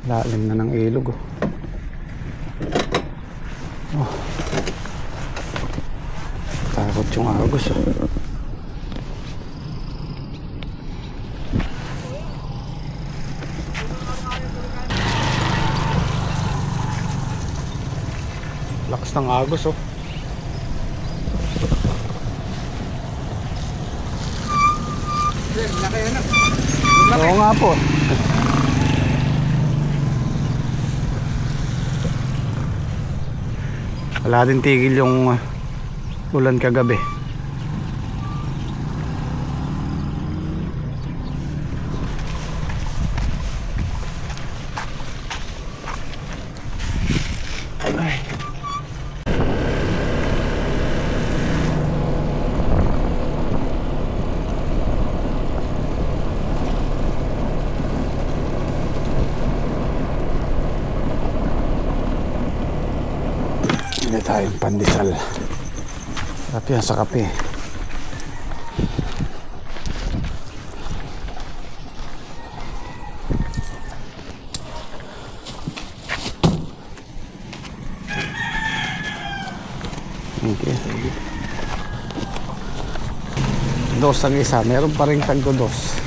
Lalim na ng ilog oh. Oh. Takot yung agos oh. Lakas ng agos oh. Oo nga po. Wala din tigil yung ulan kagabi. Ay. Hindi tayong pandesal. Sarap yan sa kape. Okay. Dos ang isa. Meron pa rin tagdo dos.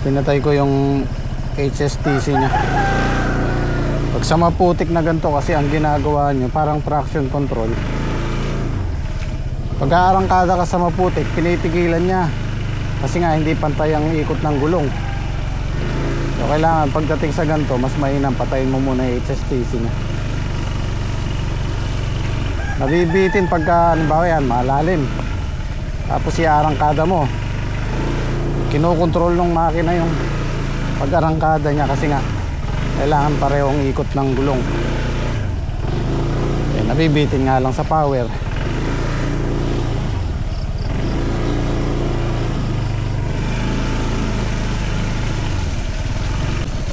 Pinatay ko yung HSTC niya. Pag sa maputik na ganito kasi ang ginagawa nyo parang traction control. Pag aarangkada ka sa maputik, pinipigilan niya kasi nga hindi pantay ang ikot ng gulong. So kailangan pagdating sa ganito, mas mainam patayin mo muna yung HSTC niya. Nabibitin pagka halimbawa yan, malalim. Tapos iarangkada mo, kinokontrol ng makina yung pag-arangkada niya kasi nga kailangan parehong ikot ng gulong. Eh, nabibitin nga lang sa power.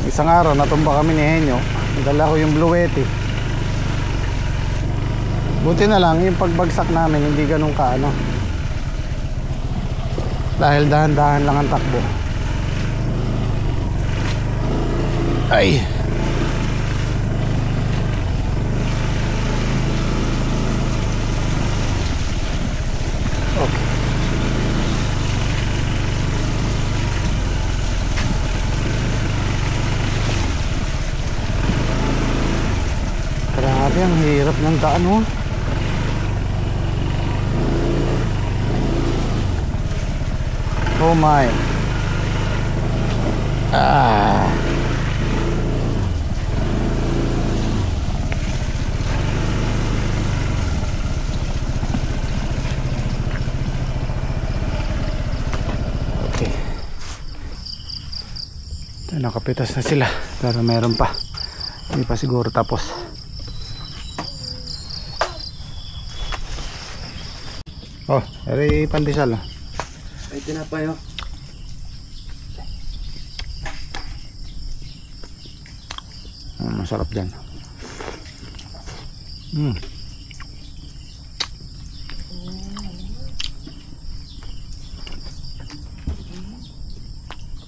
Isang araw natumba kami ni Henyo, dala ko yung Bluetti. Buti na lang yung pagbagsak namin hindi ganun kaano, dahil dahan-dahan lang ang takbo. Ay. Okay. Grabe ang hirap ng daan oh. Oh my. Ah. Okay. Ito, nakapitas na sila. Pero meron pa. Hindi pa siguro tapos. Oh, eri pandesal oh. Ay, tinapay oh. Masarap dyan.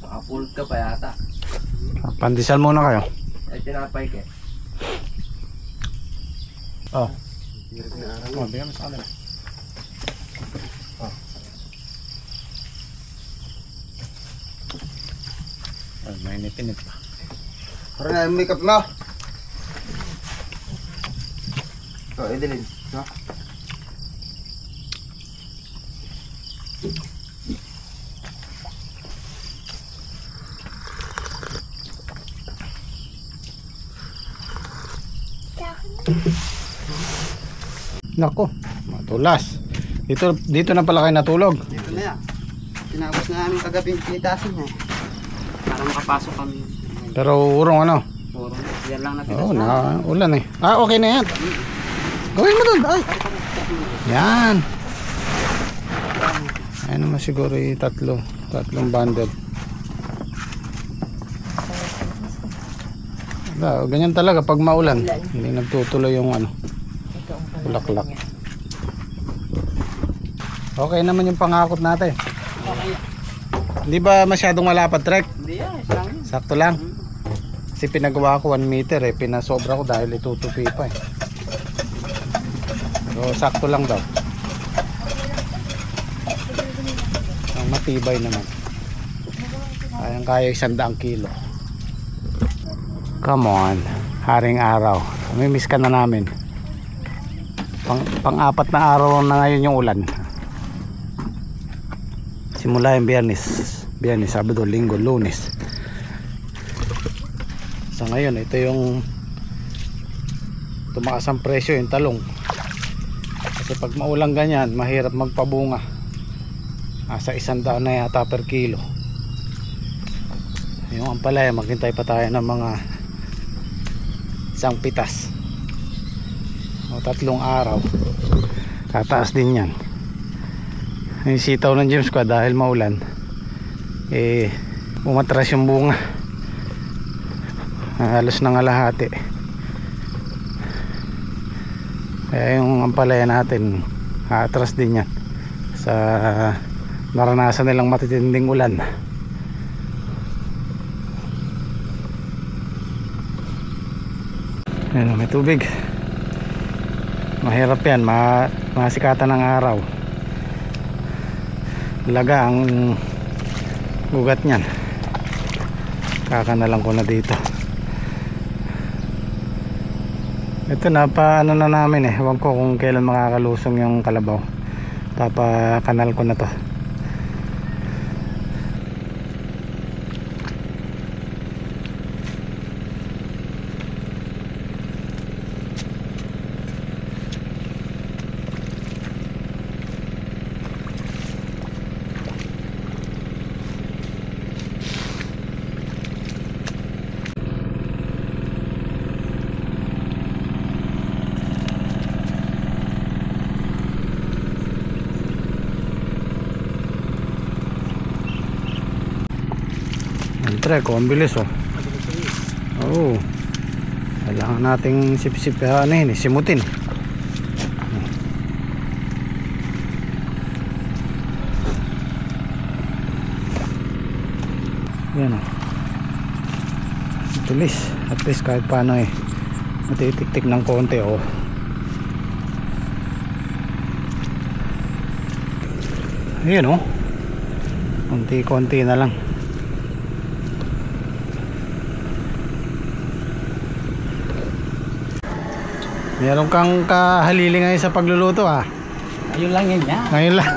Naka-full ka pa yata. Pandesal muna kayo. Ay, tinapay ka. Oh. Oh, bigyan mo sa kanila. Oh. Ay, mainit-init pa. Parang may makeup mo. Oh, idilin. No? Nako, matulas. Dito na pala kayo natulog. Dito na yan. Tinapos na namin kagabi yung pinitasin niya. Para makapasok kami. Pero urong ano? Puro. Yan lang natin. Oo, na ulan eh. Ah, okay na yan. Gawin mo dun. Ay. Yan. Ayan naman siguro yung tatlong bundle. Ganyan talaga pag maulan. Hindi nagtutuloy yung ano, bulaklak. Okay naman yung pangakot natin. Okay. Hindi ba masyadong malapad trek? Hindi yan, isa lang yun. Sakto lang. Kasi pinagawa ko 1 meter eh. Pinasobra ko dahil itutupi pa eh. So sakto lang daw. Ang matibay naman. Kayang kaya 100 kilo. Come on. Haring araw. Namimiss ka na namin. Pang-apat na araw na ngayon yung ulan. Simula yung Biyernes, Sabado, Linggo, Lunes. Sa ngayon, ito yung tumaas ang presyo yung talong. Kasi pag maulang ganyan, mahirap magpabunga. Nasa 100 na yata per kilo. Yung ampalaya, maghintay pa tayo ng mga 1 pitas o 3 araw. Tataas din yan. Yung sitaw ng James ko dahil maulan umatras yung bunga, halos nangalahati. Kaya yung ampalaya natin atras din yan sa naranasan nilang matitinding ulan. Ayan, may tubig. Mahirap yan, masikatan ng araw. Laga ang ugat niyan. Kakanalang ko na dito. Ito na pa ano na namin eh. Ewan ko kung kailan makakalusong yung kalabaw. Papakanal ko na to. Trek, ang bilis oh. Oo. Kailangan nating sip-sip ano yun, simutin. Yan oh. Bilis. At least kahit paano eh. Matitik-tik ng konti oh. Yan oh. Konti-konti na lang. Meron kang kahalili ngayon sa pagluluto ah. Ayun lang yan niya. Ngayon lang.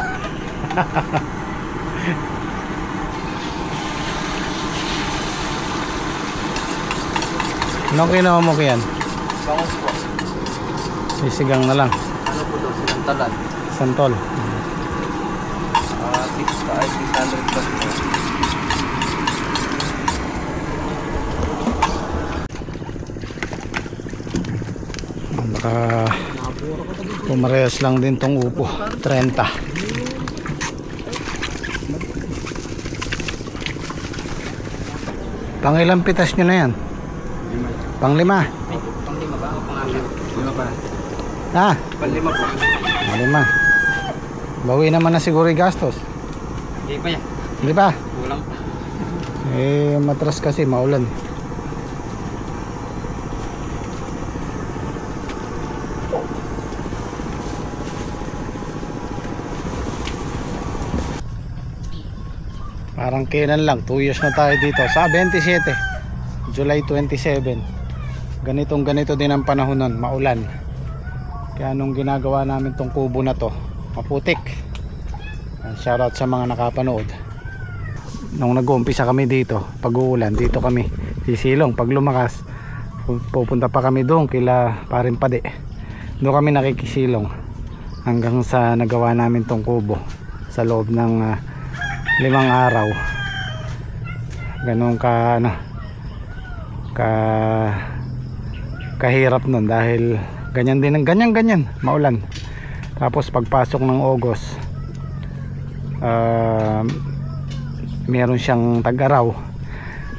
Anong kinuha mo yan? Bangos po. Sisigang na lang. Ano po daw? Sinantalan. Santol. 600 plus po. Baka pumarehas lang din tong upo. 30. Pang ilang pitas nyo na yan? Pang 5? Pang 5 ba? O pang 6? 5 pa. Ah, Pang 5 po. pang 5. Bawi naman na siguro yung gastos. Hindi pa yan. Hindi pa? Kulang pa. Matras kasi maulan. Parang kailan lang, 2 years na tayo dito. Sa 27, July 27. Ganito din ang panahon nun, maulan. Kaya nung ginagawa namin tong kubo na to, maputik. Shoutout sa mga nakapanood. Nung nag-uumpisa kami dito, pag uulan, dito kami sisilong. Pag lumakas, pupunta pa kami doon kila Paring Pade. Doon kami nakikisilong hanggang sa nagawa namin tong kubo sa loob ng 5 araw. Ganun ka ano, kahirap nun dahil ganyan din, ganyan maulan. Tapos pagpasok ng August, meron siyang tag-araw.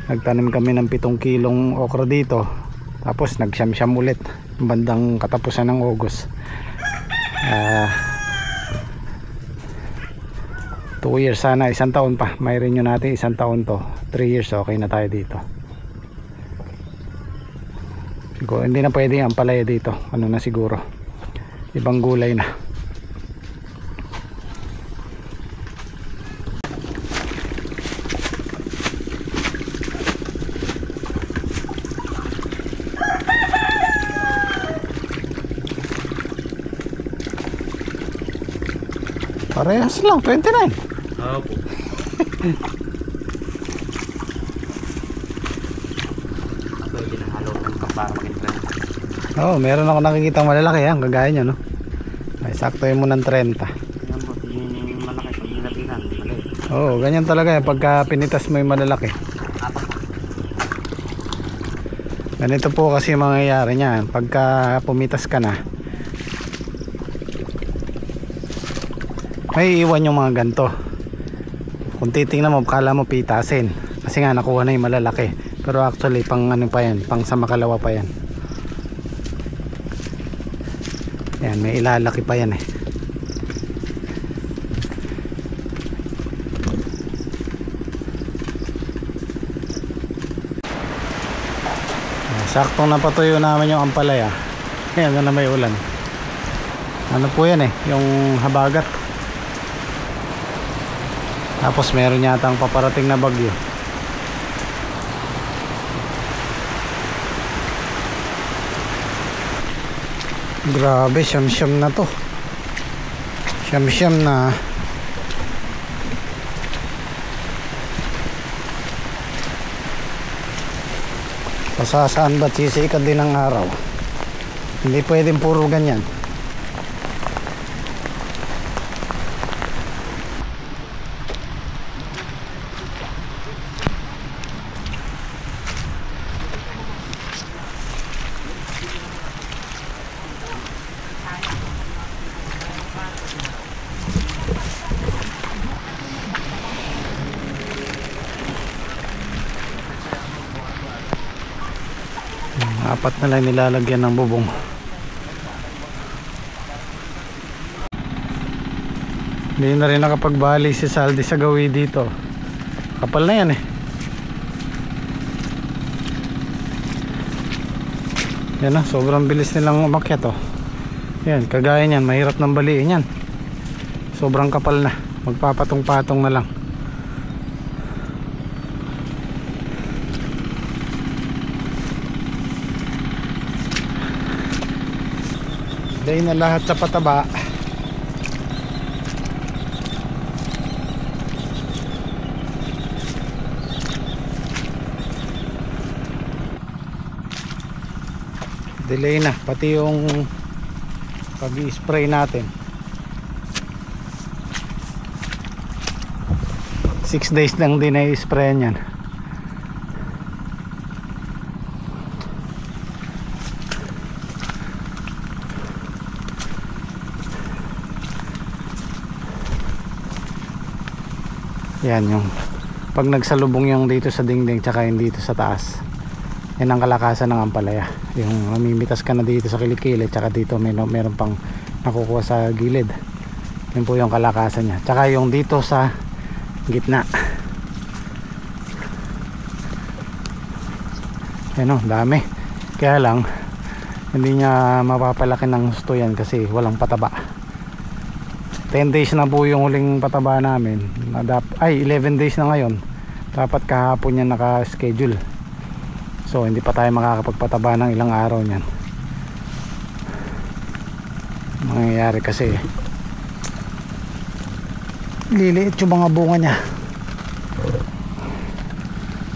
Nagtanim kami ng 7 kilong okra dito. Tapos nagsyam-syam ulit bandang katapusan ng August. 2 years sana, 1 taon pa. May renew natin 1 taon to. 3 years okay na tayo dito. Siguro hindi na pwede ang palaya dito. Ano na siguro, ibang gulay na. Parehas lang, 29. Opo. Pwede na halotan pa para maging 30. Oo, meron ako nakikita malalaki yan, kagaya niya, no? Ay, saktoin mo ng 30. Yan po, yun yung malaki pag nilapitan. Oo, ganyan talaga yan pagka pinitas mo yung malalaki. Ganito po kasi yung mangyayari niyan pagka pumitas ka na. May iwan yung mga ganto. Kung titingnan mo, kala mo pitasin kasi nga nakuha na yung malalaki, pero actually pang ano pa yan, pang sa makalawa pa yan. Yan, may ilalaki pa yan eh. Saktong napatuyo namin yung ampalaya. Ayan na may ulan. Ano po yan eh, yung habagat. Tapos meron yata ang paparating na bagyo. Grabe, siyam-siyam na to. Siyam-siyam na. Pasasaan ba't sisikat din ang araw? Hindi pwedeng puro ganyan. Apat na lang nilalagyan ng bubong. Hindi na rin nakapagbali si Saldi sa gawi dito. Kapal na yan eh. Yan na, sobrang bilis nilang umakyat oh. Yan, kagaya niyan, mahirap nang baliin yan. Sobrang kapal na. Magpapatong-patong na lang. Dahil na lahat sa pataba. Delay na pati yung pag-i-spray natin. 6 days lang din na i-spray yan. Yan yung pag nagsalubong yung dito sa dingding tsaka yung dito sa taas, yan ang kalakasan ng ampalaya. Yung mamimitas ka na dito sa kilikili tsaka dito meron pang nakukuha sa gilid. Yun po yung kalakasan nya. Tsaka yung dito sa gitna, yan o, dami. Kaya lang hindi niya mapapalaki ng gusto yan kasi walang pataba. 10 days na po yung huling pataba namin. 11 days na ngayon. Dapat kahapon yan naka-schedule. So hindi pa tayo makakapagpataba ng ilang araw niyan. Mangyayari kasi liliit yung mga bunga niya.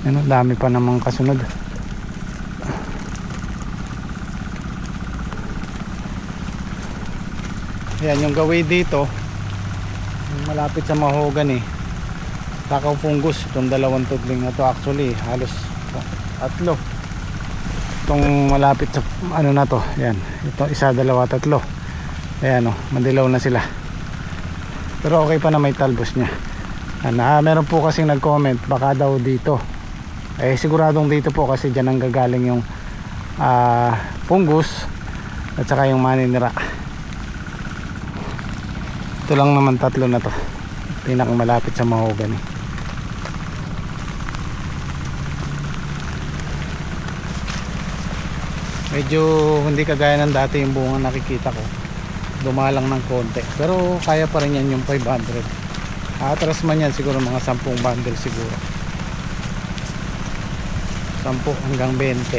Ano, dami pa namang kasunod. Yan yung gawin dito, malapit sa mahogany, takaw fungus. Itong dalawang tudling na to, actually halos tatlo. Itong malapit sa ano na to, yan, ito isa, dalawa, tatlo. Ayan o, madilaw na sila, pero okay pa na may talbos nya. Meron po kasing nag-comment baka daw dito, siguradong dito po kasi dyan ang gagaling yung fungus at saka yung maninira. Ito lang naman, tatlo na to. pinakamalapit sa mahogany. Medyo hindi kagaya ng dati yung bunga nakikita ko, dumalang ng konti, pero kaya pa rin yan yung 500. Atras man yan siguro mga 10 bundle siguro, 10 hanggang 20.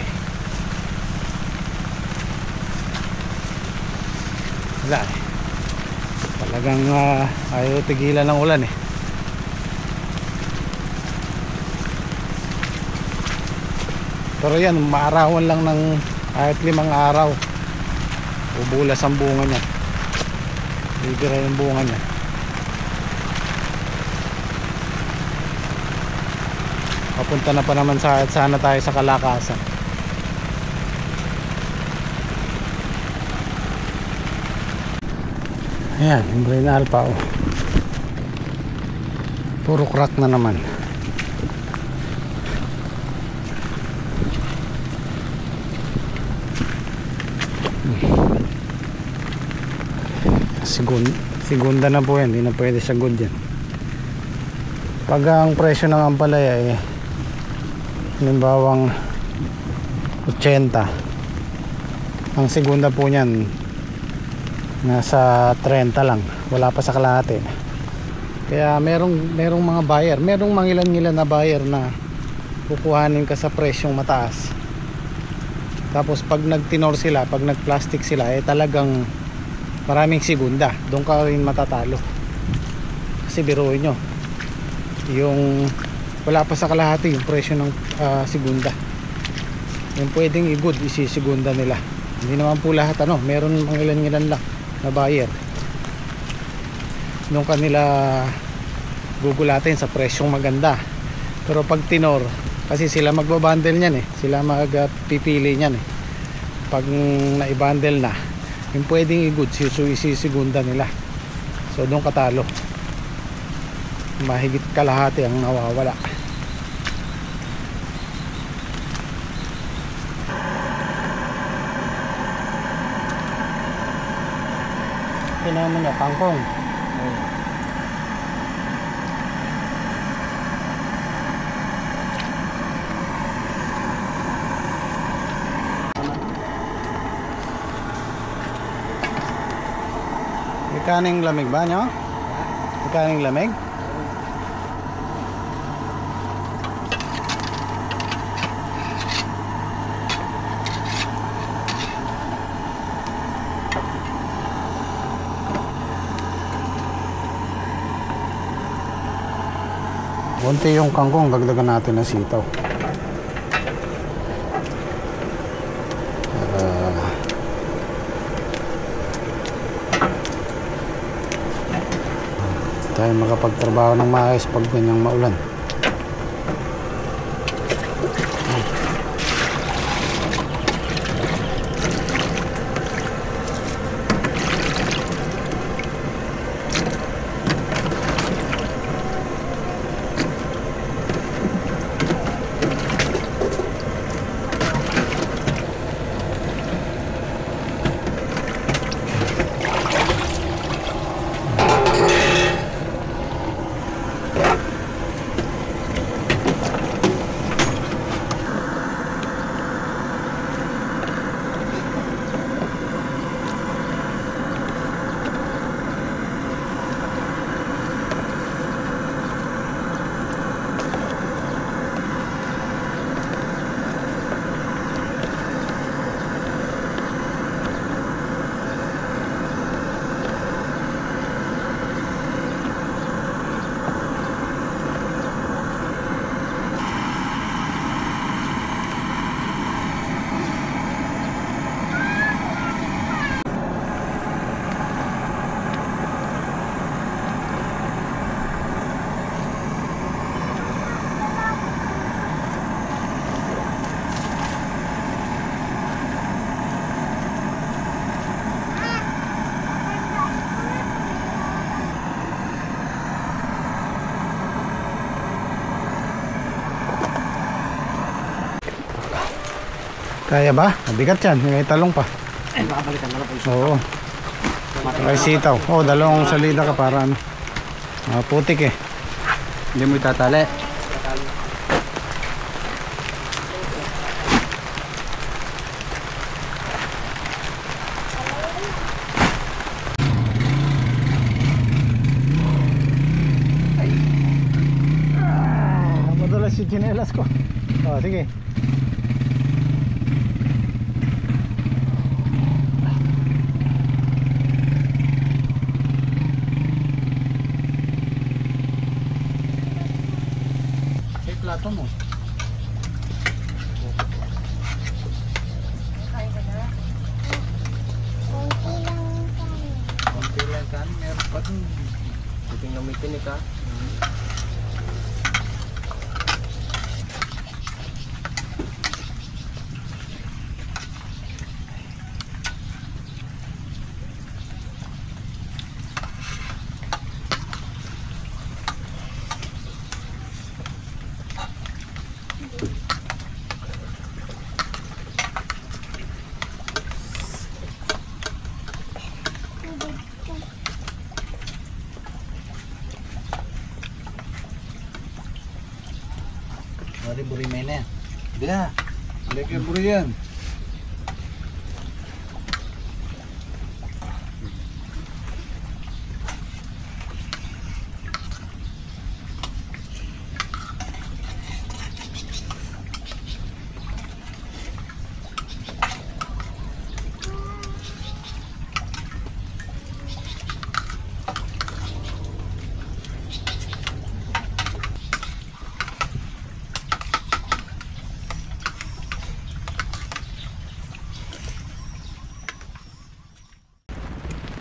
Wala eh, talagang ayaw tigilan ng ulan eh. Pero yan, maarawan lang ng kahit 5 araw, ubulas ang bunga niya, bibira yung bunga niya. Papunta na pa naman sana tayo sa kalakasan. Ayan, yung Green Alpha oh. Puro crack na naman. Segunda na po yan, hindi na pwede sa good yan. Pag ang presyo ng ampalaya eh halimbawang 80, ang segunda po niyan nasa 30 lang, wala pa sa kalahati. Kaya merong mga buyer, merong mangilan-ngilan na buyer na kukuhanin ka sa presyong mataas, tapos pag nagtinor sila, pag nagplastic sila eh talagang maraming segunda, doon ka rin matatalo. Kasi biruin nyo, yung wala pa sa kalahati yung presyo ng segunda, yung pwedeng i-good isi-segunda nila. Hindi naman po lahat meron mga ilan-ilan lang na buyer, doon kanila gugulatin sa presyong maganda. Pero pag tinor, kasi sila magbabundle nyan eh, sila magpipili nyan eh. Pag naibundle na, yung pwedeng i-good isi-segunda nila, so doon katalo, mahigit kalahati ang nawawala. Pinamo niya kangkong. Ikaning lamig ba nyo? Ikaning lamig? Konti yung kangkong, dagdagan natin ng sitaw. Tayo makapagtrabaho ng maayos pag ganyang maulan. Kaya ba? Mabigat yan, may talong pa. Makabalikan mo na po. Oo. May sitaw. Oo, dalawang salida ka para ano. Putik eh. Hindi mo itatali. Madulas yung tsinelas ko. Sige. Plato mo. Konti lang kan, meron pa dun. Buting namitin ka. Mari buri mainnya. Dia. Lagi burian.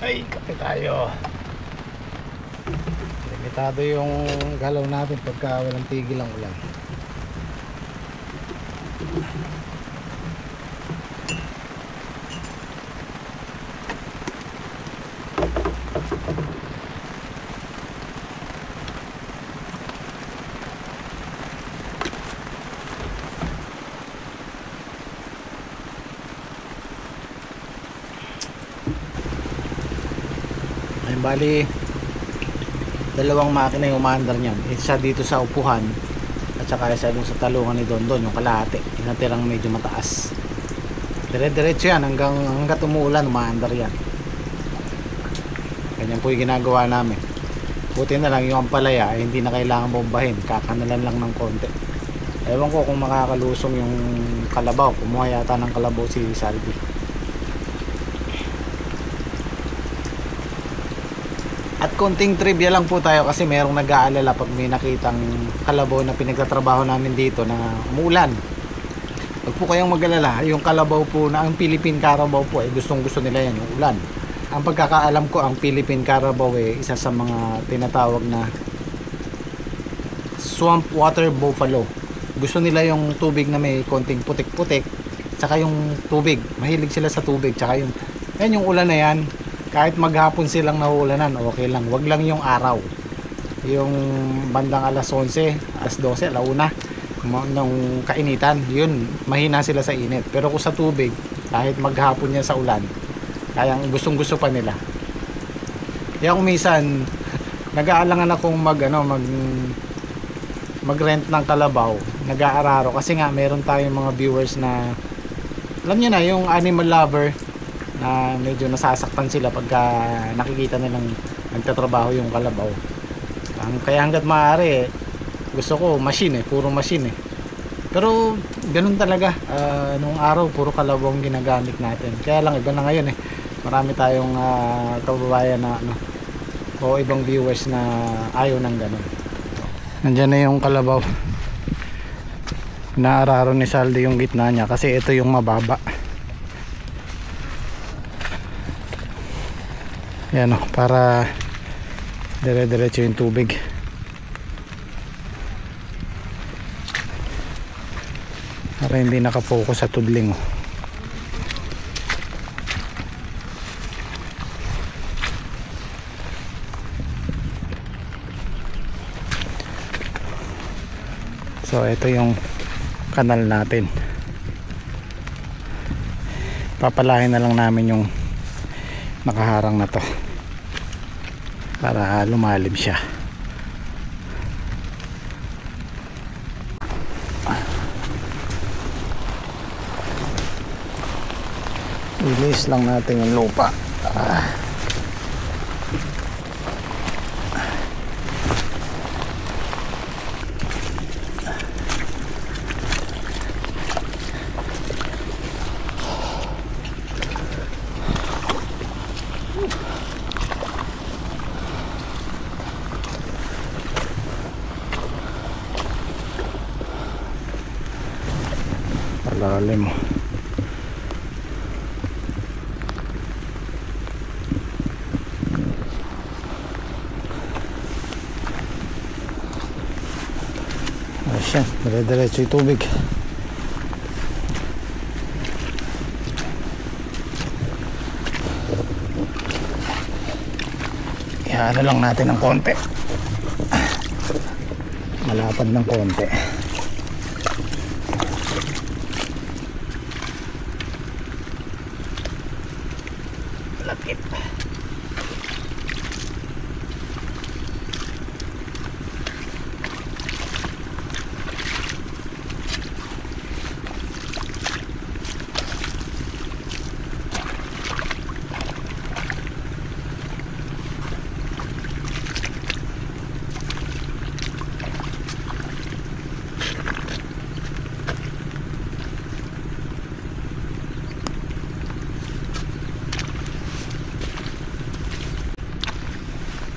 Ay, kape tayo. Limitado yung galaw natin pagka walang tigil ang ulan. Bali, dalawang makina yung umaandar niyan. Isa dito sa upuhan at saka isa dun sa talungan ni Dondon, yung kalahati, yung natirang medyo mataas. Dire-diretso yan hanggat umuulan, umaandar yan. Ganyan po yung ginagawa namin. Buti na lang yung ampalaya hindi na kailangan bombahin, kakanalan lang ng konti. Ewan ko kung makakalusong yung kalabaw. Kumuha yata ng kalabaw si Salvi. At konting trivia lang po tayo kasi merong nag-aalala pag may nakitang kalabaw na pinagtatrabaho namin dito na umuulan. Huwag po kayong mag-alala, yung kalabaw po na ang Philippine Carabao po gustong gusto nila yan, yung ulan. Ang pagkakaalam ko, ang Philippine Carabao isa sa mga tinatawag na swamp water buffalo. Gusto nila yung tubig na may konting putik-putik, tsaka yung tubig, mahilig sila sa tubig, tsaka yung ulan na yan. Kahit maghapon silang nahuulanan, okay lang. Wag lang yung araw. Yung bandang alas 11, alas 12, alauna, nung kainitan, yun, mahina sila sa init. Pero kung sa tubig, kahit maghapon yan sa ulan, kaya gustong gusto pa nila. Kaya kung minsan, nag-aalangan akong mag-rent ng kalabaw, nag-aararo. Kasi nga, meron tayong mga viewers na, alam nyo na, yung animal lover, na medyo nasasaktan sila pagka nakikita nilang nagtatrabaho yung kalabaw. Kaya hanggat maaari gusto ko machine puro machine pero ganun talaga. Nung araw puro kalabaw ang ginagamit natin, kaya lang iba na ngayon marami tayong kababayan na o ibang viewers na ayaw ng ganun. Nandiyan na yung kalabaw, naararo ni Saldi yung gitna niya kasi ito yung mababa. Yan para dire-diretso yung tubig. Para hindi nakapokus sa tudling. So ito yung kanal natin. Papalahin na lang namin yung nakaharang na to para lumalim siya. Release lang natin yung lupa. Malalim. Ayan, dire-diretso yung tubig. Ihaano lang natin ng konti. Malapad ng konti. Lapit.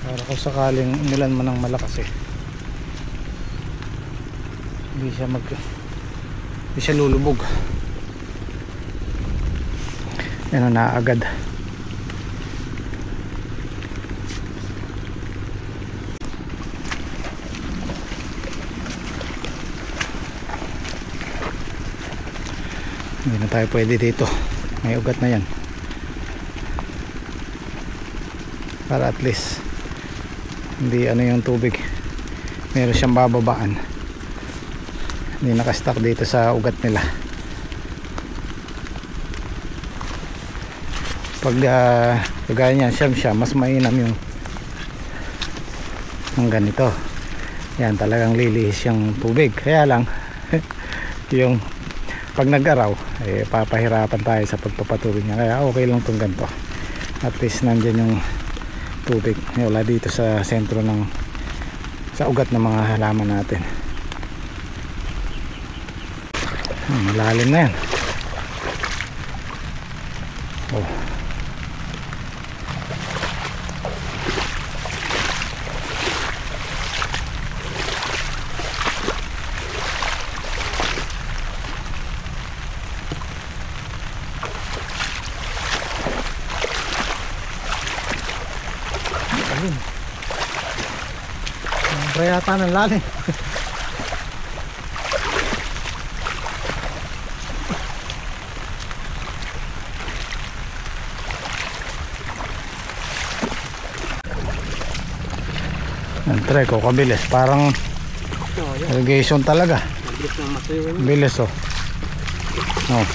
Para kung sakaling umulan man ng malakas hindi siya lulubog. Yan na agad. Hindi na tayo pwede dito, may ugat na yan. Para at least hindi yung tubig, meron siyang bababaan, hindi nakastuck dito sa ugat nila. Pag kagaya niyan siya mas mainam yung ganito. Yan talagang lilihis yung tubig, kaya lang yung pag nag-araw papahirapan tayo sa pagpapatubig niya, kaya okay lang itong ganito. At least nandyan yung tubig, wala dito sa sentro sa ugat ng mga halaman natin. Malalim na yan. Oh. Sobra yata ng lalim. Ang treko kabilis, parang irrigation talaga. Bilis oh. No.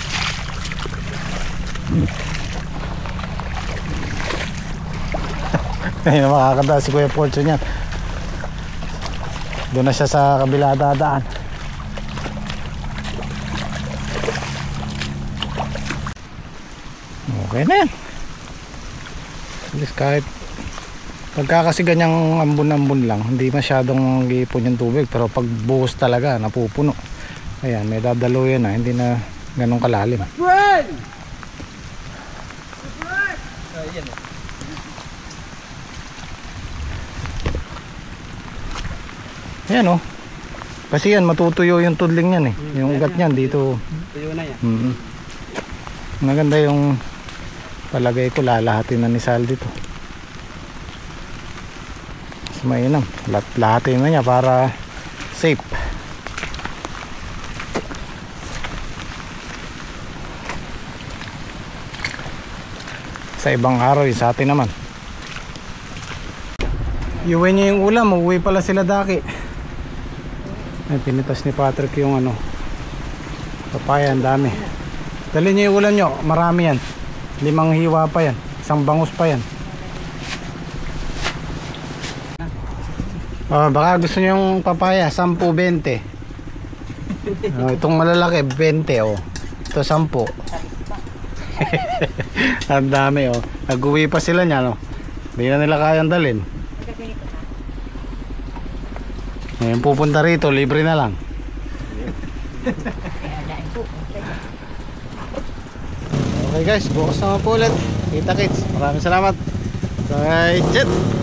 Ayun, makakadaan si Kuya Fortune yan. Doon na siya sa kabila dadaan. Okay na yan. At least kahit pagka kasi ganyang ambon-ambon lang, hindi masyadong giipon yung tubig. Pero pag buhos talaga, napupuno. Ayan, may dadalo yan na, hindi na ganun kalalim. Ayan oh. Kasi yan matutuyo yung tudling yan yung ugat niyan dito. Tuyo na yan. Maganda yung palagay ko, lalahatin na ni Sal dito. Mas mainam. Lahatin na niya para safe. Sa ibang araw sa atin naman. Iuwi niya yung ulam, uuwi pala sila Daki. Ay, pinitas ni Patrick yung papaya, ang dami. Dali niyo yung ulan nyo, marami yan. 5 hiwa pa yan, 1 bangus pa yan. Baka gusto niyo yung papaya, 10-20. Itong malalaki 20 Ito 10. Ang dami oh. Nag-uwi pa sila niya no. Hindi na nila kayang dalhin. Ngayon pupunta rito, libre na lang. Okay guys, bukas naman po ulit. Kita kits. Maraming salamat. Bye. Jet.